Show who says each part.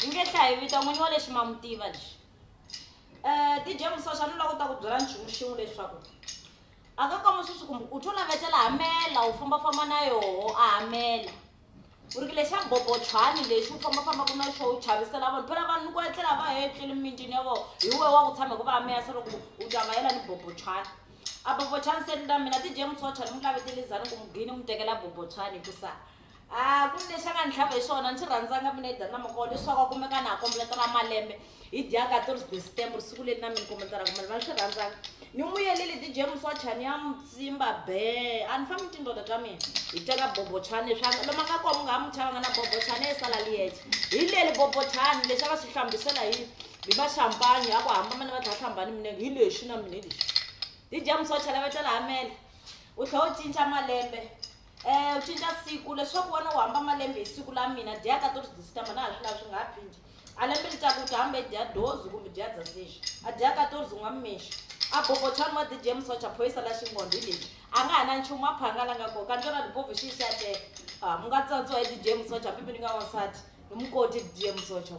Speaker 1: Ingehla vita n'winyi wa lexi ma mu tiva lexi. DJ Mussothua ni lava ku ta ku byela nchumu xin'we leswaku a ka komo sweswi kumbe u twa lavetela hamela u fambafamba na yoho a hamela u ri ki lexa bobotshwani lexi u fambafambaku na xo u chavisela vanhu phela vanhu ni ku etlela va hetlele mitini ya vona hi we wa ku tshama hi ku va hamela se loko u jamayela ni bobotshwani a bobotshwani se na mina DJ Mussothua ni mu lavetelizani ku mugini mu tekela bobotshwani hikusa ku ni lexi a nga ni tlhava hi xona ni xi rhandzanga mina Idelina Macuacua leswaku a kumeka na ha kombeletela malembe hi dya 14 December siku leri na mina kombetela ku mina ni swi rhandzanga ni muyeleli DJ Mussothua ni ya mutsimba be a ni fambi tindoda ta mina hi teka bobotshwani leswi loma nga komo nga ha mu chavanga na bobotshwani esala liyexe hi leli bobotshwani lexi a va swi hlambisela hi vaxampanyi a ku hambana ni va tlha hlambani minenge hi lexi na mina hi lexi DJ Mussothua lavetela hamela u tlhe u cinca malembe u cinca siku leswaku wena u hamba malembe hi siku la mina dya 14 December na ha swi lavi swi nga ha phinji a lembe li caku u ti hamba hi dya dozi kumbe dya dzasexi a dya 14 n'wa mmexi a bobotshwani wa DJ Mussothua phoyisa la xingondo hi lexi a nga ha na nchumu a phangala nga koho kanti yona libovu xi xateka mu nga tsandziwa hi DJ Mussothua pipi ni nga wansati hi mukoti DJ Mussothua.